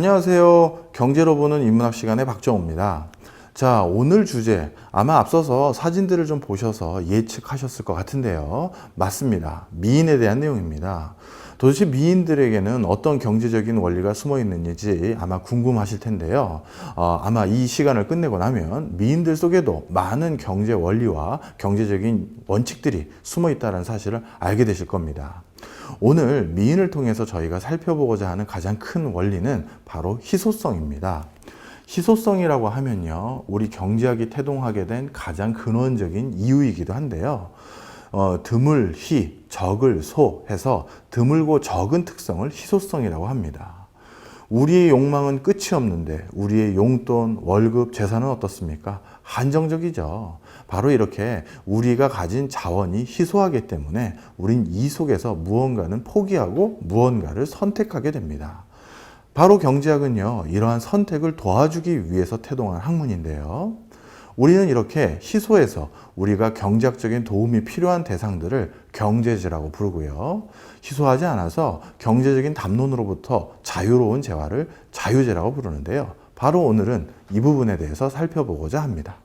안녕하세요. 경제로 보는 인문학 시간의 박정호입니다. 자, 오늘 주제 아마 앞서서 사진들을 좀 보셔서 예측하셨을 것 같은데요. 맞습니다. 미인에 대한 내용입니다. 도대체 미인들에게는 어떤 경제적인 원리가 숨어 있는지 아마 궁금하실 텐데요. 아마 이 시간을 끝내고 나면 미인들 속에도 많은 경제 원리와 경제적인 원칙들이 숨어 있다는 사실을 알게 되실 겁니다. 오늘 미인을 통해서 저희가 살펴보고자 하는 가장 큰 원리는 바로 희소성입니다. 희소성이라고 하면요, 우리 경제학이 태동하게 된 가장 근원적인 이유이기도 한데요. 드물 희, 적을 소 해서 드물고 적은 특성을 희소성이라고 합니다. 우리의 욕망은 끝이 없는데 우리의 용돈, 월급, 재산은 어떻습니까? 한정적이죠. 바로 이렇게 우리가 가진 자원이 희소하기 때문에 우린 이 속에서 무언가는 포기하고 무언가를 선택하게 됩니다. 바로 경제학은요, 이러한 선택을 도와주기 위해서 태동한 학문인데요. 우리는 이렇게 희소해서 우리가 경제학적인 도움이 필요한 대상들을 경제재라고 부르고요. 희소하지 않아서 경제적인 담론으로부터 자유로운 재화를 자유재라고 부르는데요. 바로 오늘은 이 부분에 대해서 살펴보고자 합니다.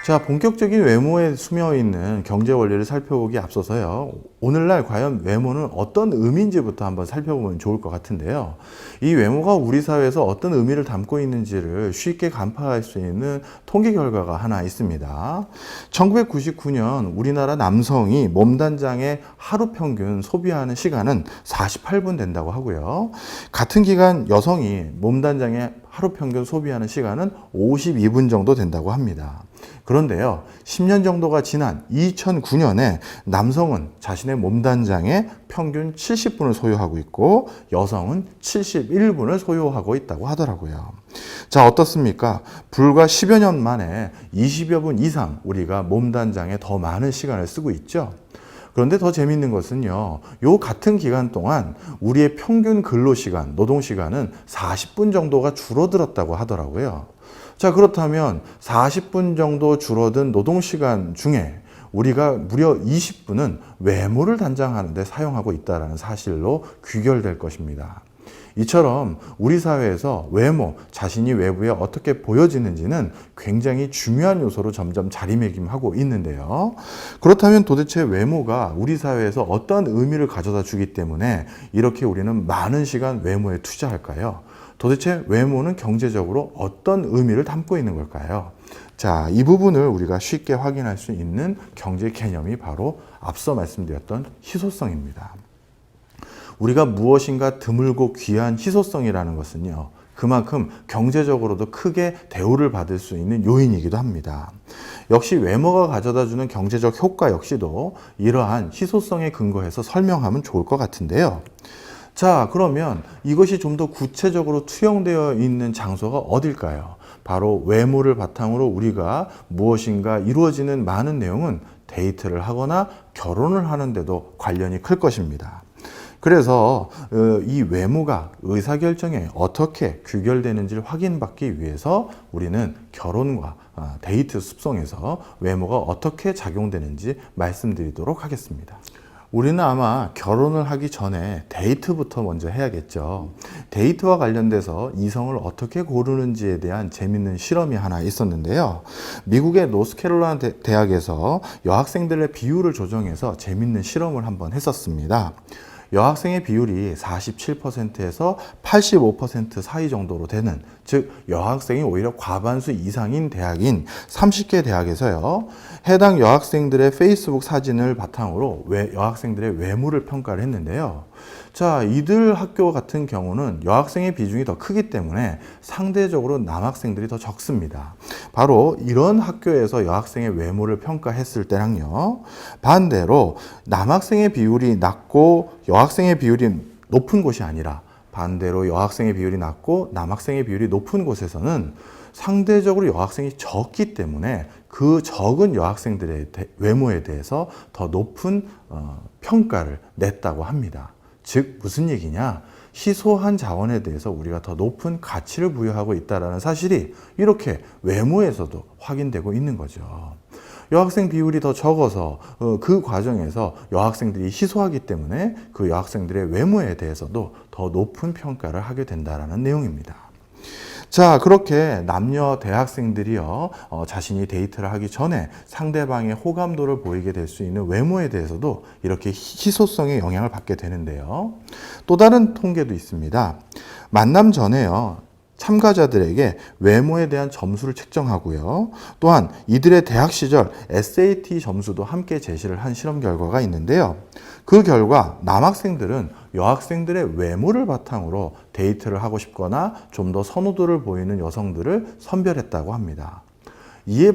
자, 본격적인 외모에 숨어 있는 경제 원리를 살펴보기 앞서서요, 오늘날 과연 외모는 어떤 의미인지부터 한번 살펴보면 좋을 것 같은데요. 이 외모가 우리 사회에서 어떤 의미를 담고 있는지를 쉽게 간파할 수 있는 통계 결과가 하나 있습니다. 1999년 우리나라 남성이 몸단장의 하루 평균 소비하는 시간은 48분 된다고 하고요. 같은 기간 여성이 몸단장의 하루 평균 소비하는 시간은 52분 정도 된다고 합니다. 그런데요, 10년 정도가 지난 2009년에 남성은 자신의 몸단장의 평균 70분을 소요하고 있고 여성은 71분을 소요하고 있다고 하더라고요. 자, 어떻습니까? 불과 10여 년 만에 20여 분 이상 우리가 몸단장에 더 많은 시간을 쓰고 있죠. 그런데 더 재밌는 것은요, 요 같은 기간 동안 우리의 평균 근로시간, 노동시간은 40분 정도가 줄어들었다고 하더라고요. 자, 그렇다면 40분 정도 줄어든 노동시간 중에 우리가 무려 20분은 외모를 단장하는 데 사용하고 있다는 사실로 귀결될 것입니다. 이처럼 우리 사회에서 외모, 자신이 외부에 어떻게 보여지는지는 굉장히 중요한 요소로 점점 자리매김하고 있는데요. 그렇다면 도대체 외모가 우리 사회에서 어떤 의미를 가져다 주기 때문에 이렇게 우리는 많은 시간 외모에 투자할까요? 도대체 외모는 경제적으로 어떤 의미를 담고 있는 걸까요? 자, 이 부분을 우리가 쉽게 확인할 수 있는 경제 개념이 바로 앞서 말씀드렸던 희소성입니다. 우리가 무엇인가 드물고 귀한 희소성이라는 것은요, 그만큼 경제적으로도 크게 대우를 받을 수 있는 요인이기도 합니다. 역시 외모가 가져다주는 경제적 효과 역시도 이러한 희소성에 근거해서 설명하면 좋을 것 같은데요. 자, 그러면 이것이 좀 더 구체적으로 투영되어 있는 장소가 어딜까요? 바로 외모를 바탕으로 우리가 무엇인가 이루어지는 많은 내용은 데이트를 하거나 결혼을 하는데도 관련이 클 것입니다. 그래서 이 외모가 의사결정에 어떻게 귀결되는지를 확인받기 위해서 우리는 결혼과 데이트 습성에서 외모가 어떻게 작용되는지 말씀드리도록 하겠습니다. 우리는 아마 결혼을 하기 전에 데이트부터 먼저 해야겠죠. 데이트와 관련돼서 이성을 어떻게 고르는지에 대한 재밌는 실험이 하나 있었는데요. 미국의 노스캐롤라이나 대학에서 여학생들의 비율을 조정해서 재밌는 실험을 한번 했었습니다. 여학생의 비율이 47%에서 85% 사이 정도로 되는, 즉 여학생이 오히려 과반수 이상인 대학인 30개 대학에서요, 해당 여학생들의 페이스북 사진을 바탕으로 여학생들의 외모를 평가를 했는데요. 자, 이들 학교 같은 경우는 여학생의 비중이 더 크기 때문에 상대적으로 남학생들이 더 적습니다. 바로 이런 학교에서 여학생의 외모를 평가했을 때랑요, 반대로 남학생의 비율이 낮고 여학생의 비율이 높은 곳이 아니라 반대로 여학생의 비율이 낮고 남학생의 비율이 높은 곳에서는 상대적으로 여학생이 적기 때문에 그 적은 여학생들의 외모에 대해서 더 높은 평가를 냈다고 합니다. 즉 무슨 얘기냐? 희소한 자원에 대해서 우리가 더 높은 가치를 부여하고 있다는 사실이 이렇게 외모에서도 확인되고 있는 거죠. 여학생 비율이 더 적어서 그 과정에서 여학생들이 희소하기 때문에 그 여학생들의 외모에 대해서도 더 높은 평가를 하게 된다는 내용입니다. 자, 그렇게 남녀 대학생들이요, 자신이 데이트를 하기 전에 상대방의 호감도를 보이게 될 수 있는 외모에 대해서도 이렇게 희소성의 영향을 받게 되는데요. 또 다른 통계도 있습니다. 만남 전에요, 참가자들에게 외모에 대한 점수를 책정하고요. 또한 이들의 대학 시절 SAT 점수도 함께 제시를 한 실험 결과가 있는데요. 그 결과 남학생들은 여학생들의 외모를 바탕으로 데이트를 하고 싶거나 좀 더 선호도를 보이는 여성들을 선별했다고 합니다. 이에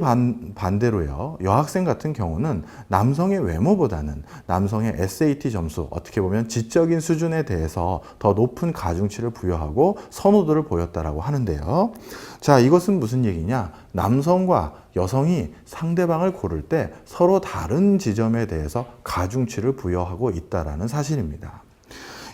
반대로요, 여학생 같은 경우는 남성의 외모보다는 남성의 SAT 점수, 어떻게 보면 지적인 수준에 대해서 더 높은 가중치를 부여하고 선호도를 보였다라고 하는데요. 자, 이것은 무슨 얘기냐? 남성과 여성이 상대방을 고를 때 서로 다른 지점에 대해서 가중치를 부여하고 있다는 사실입니다.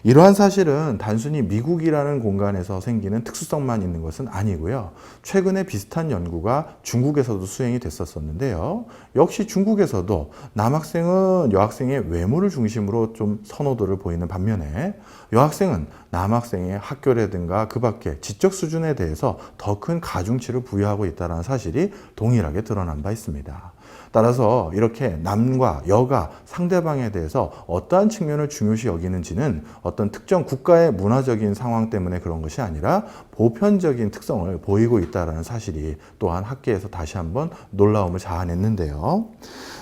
이러한 사실은 단순히 미국이라는 공간에서 생기는 특수성만 있는 것은 아니고요. 최근에 비슷한 연구가 중국에서도 수행이 됐었는데요. 역시 중국에서도 남학생은 여학생의 외모를 중심으로 좀 선호도를 보이는 반면에 여학생은 남학생의 학교라든가 그 밖의 지적 수준에 대해서 더 큰 가중치를 부여하고 있다는 사실이 동일하게 드러난 바 있습니다. 따라서 이렇게 남과 여가 상대방에 대해서 어떠한 측면을 중요시 여기는지는 어떤 특정 국가의 문화적인 상황 때문에 그런 것이 아니라 보편적인 특성을 보이고 있다는 사실이 또한 학계에서 다시 한번 놀라움을 자아냈는데요.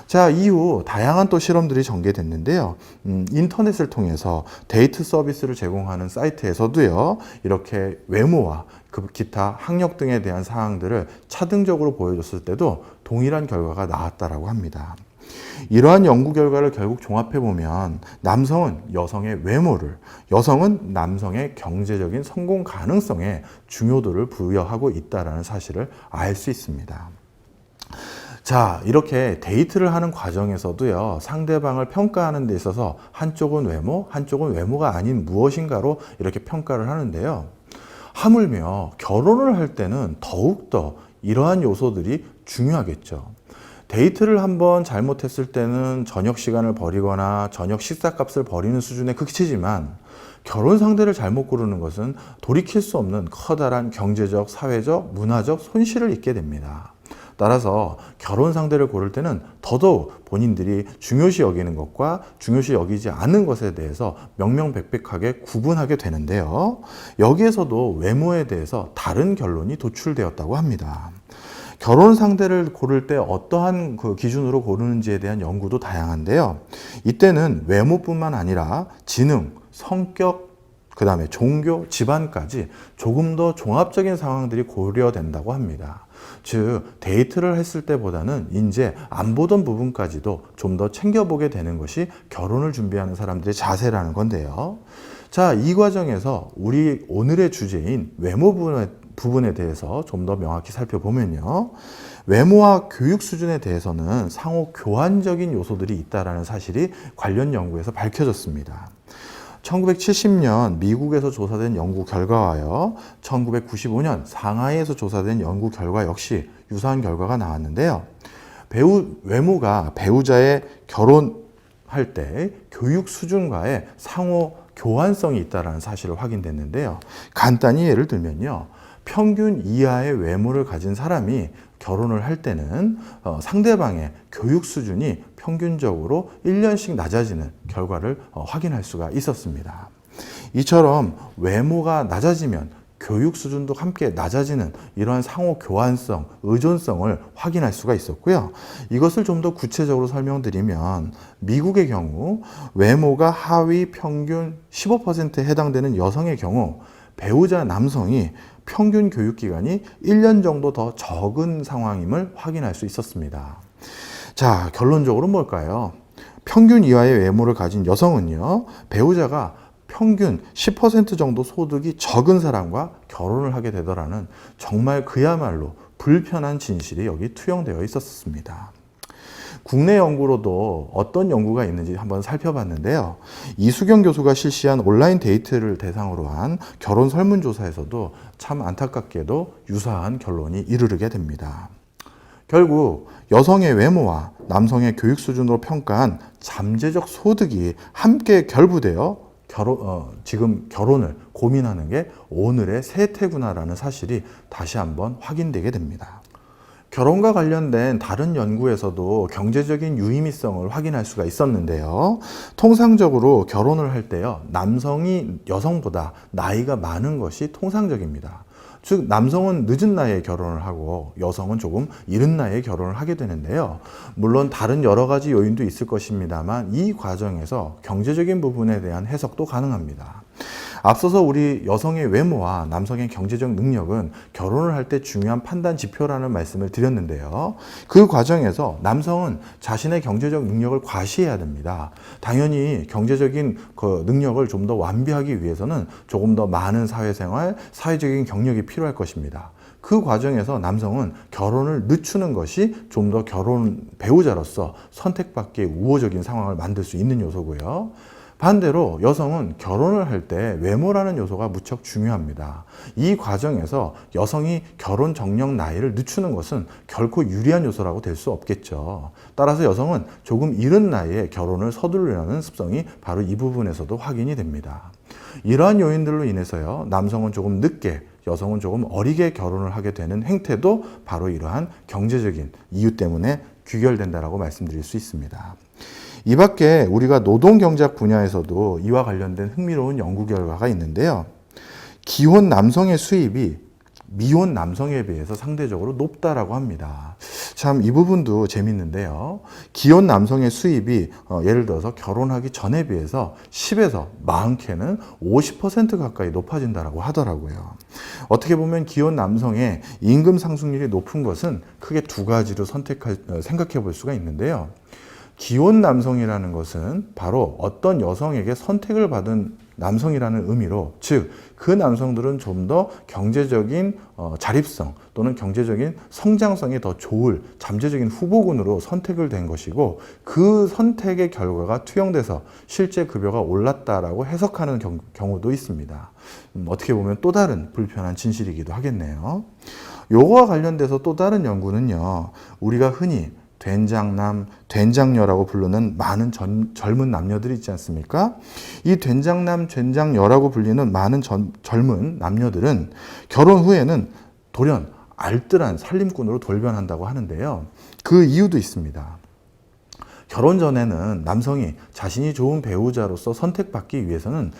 자, 이후 다양한 또 실험들이 전개됐는데요. 인터넷을 통해서 데이트 서비스를 제공하는 사이트에서도요, 이렇게 외모와 그 기타 학력 등에 대한 사항들을 차등적으로 보여줬을 때도 동일한 결과가 나왔다라고 합니다. 이러한 연구 결과를 결국 종합해보면 남성은 여성의 외모를, 여성은 남성의 경제적인 성공 가능성에 중요도를 부여하고 있다는 사실을 알 수 있습니다. 자, 이렇게 데이트를 하는 과정에서도요, 상대방을 평가하는 데 있어서 한쪽은 외모, 한쪽은 외모가 아닌 무엇인가로 이렇게 평가를 하는데요. 하물며 결혼을 할 때는 더욱더 이러한 요소들이 중요하겠죠. 데이트를 한번 잘못했을 때는 저녁 시간을 버리거나 저녁 식사값을 버리는 수준에 그치지만 결혼 상대를 잘못 고르는 것은 돌이킬 수 없는 커다란 경제적, 사회적, 문화적 손실을 입게 됩니다. 따라서 결혼 상대를 고를 때는 더더욱 본인들이 중요시 여기는 것과 중요시 여기지 않는 것에 대해서 명명백백하게 구분하게 되는데요. 여기에서도 외모에 대해서 다른 결론이 도출되었다고 합니다. 결혼 상대를 고를 때 어떠한 그 기준으로 고르는지에 대한 연구도 다양한데요. 이때는 외모뿐만 아니라 지능, 성격, 그 다음에 종교, 집안까지 조금 더 종합적인 상황들이 고려된다고 합니다. 즉, 데이트를 했을 때보다는 이제 안 보던 부분까지도 좀 더 챙겨보게 되는 것이 결혼을 준비하는 사람들의 자세라는 건데요. 자, 이 과정에서 우리 오늘의 주제인 외모 부분에 대해서 좀 더 명확히 살펴보면요. 외모와 교육 수준에 대해서는 상호 교환적인 요소들이 있다는 사실이 관련 연구에서 밝혀졌습니다. 1970년 미국에서 조사된 연구 결과와요, 1995년 상하이에서 조사된 연구 결과 역시 유사한 결과가 나왔는데요. 외모가 배우자의 결혼할 때 교육 수준과의 상호 교환성이 있다는 사실을 확인됐는데요. 간단히 예를 들면요. 평균 이하의 외모를 가진 사람이 결혼을 할 때는 상대방의 교육 수준이 평균적으로 1년씩 낮아지는 결과를 확인할 수가 있었습니다. 이처럼 외모가 낮아지면 교육 수준도 함께 낮아지는 이러한 상호 교환성, 의존성을 확인할 수가 있었고요. 이것을 좀 더 구체적으로 설명드리면 미국의 경우 외모가 하위 평균 15%에 해당되는 여성의 경우 배우자 남성이 평균 교육 기간이 1년 정도 더 적은 상황임을 확인할 수 있었습니다. 자, 결론적으로 뭘까요? 평균 이하의 외모를 가진 여성은요, 배우자가 평균 10% 정도 소득이 적은 사람과 결혼을 하게 되더라는 정말 그야말로 불편한 진실이 여기 투영되어 있었습니다. 국내 연구로도 어떤 연구가 있는지 한번 살펴봤는데요. 이수경 교수가 실시한 온라인 데이트를 대상으로 한 결혼 설문조사에서도 참 안타깝게도 유사한 결론이 이르게 됩니다. 결국 여성의 외모와 남성의 교육 수준으로 평가한 잠재적 소득이 함께 결부되어 지금 결혼을 고민하는 게 오늘의 세태구나라는 사실이 다시 한번 확인되게 됩니다. 결혼과 관련된 다른 연구에서도 경제적인 유의미성을 확인할 수가 있었는데요. 통상적으로 결혼을 할 때요, 남성이 여성보다 나이가 많은 것이 통상적입니다. 즉 남성은 늦은 나이에 결혼을 하고 여성은 조금 이른 나이에 결혼을 하게 되는데요. 물론 다른 여러 가지 요인도 있을 것입니다만 이 과정에서 경제적인 부분에 대한 해석도 가능합니다. 앞서서 우리 여성의 외모와 남성의 경제적 능력은 결혼을 할 때 중요한 판단 지표라는 말씀을 드렸는데요. 그 과정에서 남성은 자신의 경제적 능력을 과시해야 됩니다. 당연히 경제적인 그 능력을 좀 더 완비하기 위해서는 조금 더 많은 사회생활, 사회적인 경력이 필요할 것입니다. 그 과정에서 남성은 결혼을 늦추는 것이 좀 더 결혼 배우자로서 선택받기에 우호적인 상황을 만들 수 있는 요소고요. 반대로 여성은 결혼을 할 때 외모라는 요소가 무척 중요합니다. 이 과정에서 여성이 결혼 적령 나이를 늦추는 것은 결코 유리한 요소라고 될 수 없겠죠. 따라서 여성은 조금 이른 나이에 결혼을 서두르려는 습성이 바로 이 부분에서도 확인이 됩니다. 이러한 요인들로 인해서요, 남성은 조금 늦게, 여성은 조금 어리게 결혼을 하게 되는 행태도 바로 이러한 경제적인 이유 때문에 귀결된다라고 말씀드릴 수 있습니다. 이 밖에 우리가 노동경제학 분야에서도 이와 관련된 흥미로운 연구 결과가 있는데요. 기혼 남성의 수입이 미혼 남성에 비해서 상대적으로 높다라고 합니다. 참 이 부분도 재밌는데요. 기혼 남성의 수입이 예를 들어서 결혼하기 전에 비해서 10에서 많게는 50% 가까이 높아진다라고 하더라고요. 어떻게 보면 기혼 남성의 임금 상승률이 높은 것은 크게 두 가지로 생각해 볼 수가 있는데요. 기혼 남성이라는 것은 바로 어떤 여성에게 선택을 받은 남성이라는 의미로, 즉 그 남성들은 좀 더 경제적인 자립성 또는 경제적인 성장성이 더 좋을 잠재적인 후보군으로 선택을 된 것이고, 그 선택의 결과가 투영돼서 실제 급여가 올랐다라고 해석하는 경우도 있습니다. 어떻게 보면 또 다른 불편한 진실이기도 하겠네요. 요거와 관련돼서 또 다른 연구는요, 우리가 흔히 된장남, 된장녀라고 부르는 많은 젊은 남녀들이 있지 않습니까? 이 된장남, 된장녀라고 불리는 많은 젊은 남녀들은 결혼 후에는 돌연 알뜰한 살림꾼으로 돌변한다고 하는데요. 그 이유도 있습니다. 결혼 전에는 남성이 자신이 좋은 배우자로서 선택받기 위해서는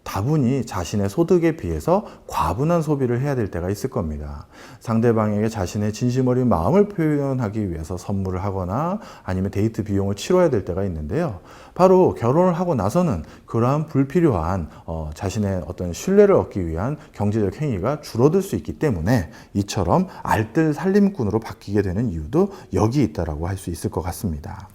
다분히 자신의 소득에 비해서 과분한 소비를 해야 될 때가 있을 겁니다. 상대방에게 자신의 진심 어린 마음을 표현하기 위해서 선물을 하거나 아니면 데이트 비용을 치러야 될 때가 있는데요. 바로 결혼을 하고 나서는 그러한 불필요한 자신의 어떤 신뢰를 얻기 위한 경제적 행위가 줄어들 수 있기 때문에 이처럼 알뜰 살림꾼으로 바뀌게 되는 이유도 여기 있다라고 할 수 있을 것 같습니다.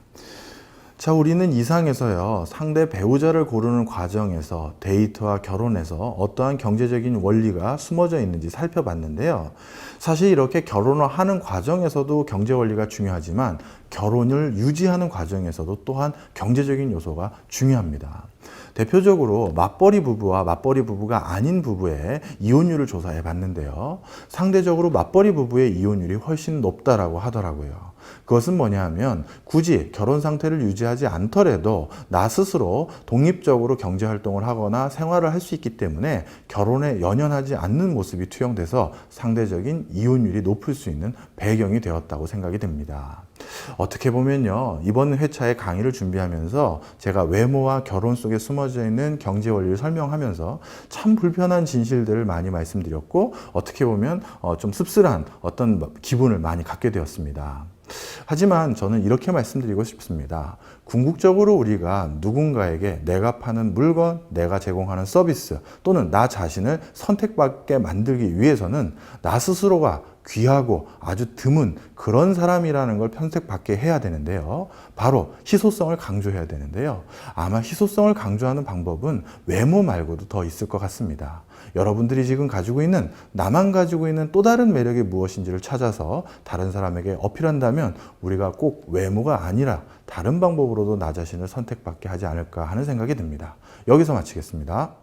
자, 우리는 이상에서요, 상대 배우자를 고르는 과정에서 데이트와 결혼에서 어떠한 경제적인 원리가 숨어져 있는지 살펴봤는데요. 사실 이렇게 결혼을 하는 과정에서도 경제 원리가 중요하지만 결혼을 유지하는 과정에서도 또한 경제적인 요소가 중요합니다. 대표적으로 맞벌이 부부와 맞벌이 부부가 아닌 부부의 이혼율을 조사해 봤는데요. 상대적으로 맞벌이 부부의 이혼율이 훨씬 높다라고 하더라고요. 그것은 뭐냐 하면 굳이 결혼 상태를 유지하지 않더라도 나 스스로 독립적으로 경제 활동을 하거나 생활을 할 수 있기 때문에 결혼에 연연하지 않는 모습이 투영돼서 상대적인 이혼율이 높을 수 있는 배경이 되었다고 생각이 됩니다. 어떻게 보면요, 이번 회차의 강의를 준비하면서 제가 외모와 결혼 속에 숨어져 있는 경제 원리를 설명하면서 참 불편한 진실들을 많이 말씀드렸고, 어떻게 보면 좀 씁쓸한 어떤 기분을 많이 갖게 되었습니다. 하지만 저는 이렇게 말씀드리고 싶습니다. 궁극적으로 우리가 누군가에게 내가 파는 물건, 내가 제공하는 서비스 또는 나 자신을 선택받게 만들기 위해서는 나 스스로가 귀하고 아주 드문 그런 사람이라는 걸 선택받게 해야 되는데요. 바로 희소성을 강조해야 되는데요. 아마 희소성을 강조하는 방법은 외모 말고도 더 있을 것 같습니다. 여러분들이 지금 가지고 있는, 나만 가지고 있는 또 다른 매력이 무엇인지를 찾아서 다른 사람에게 어필한다면 우리가 꼭 외모가 아니라 다른 방법으로도 나 자신을 선택받게 하지 않을까 하는 생각이 듭니다. 여기서 마치겠습니다.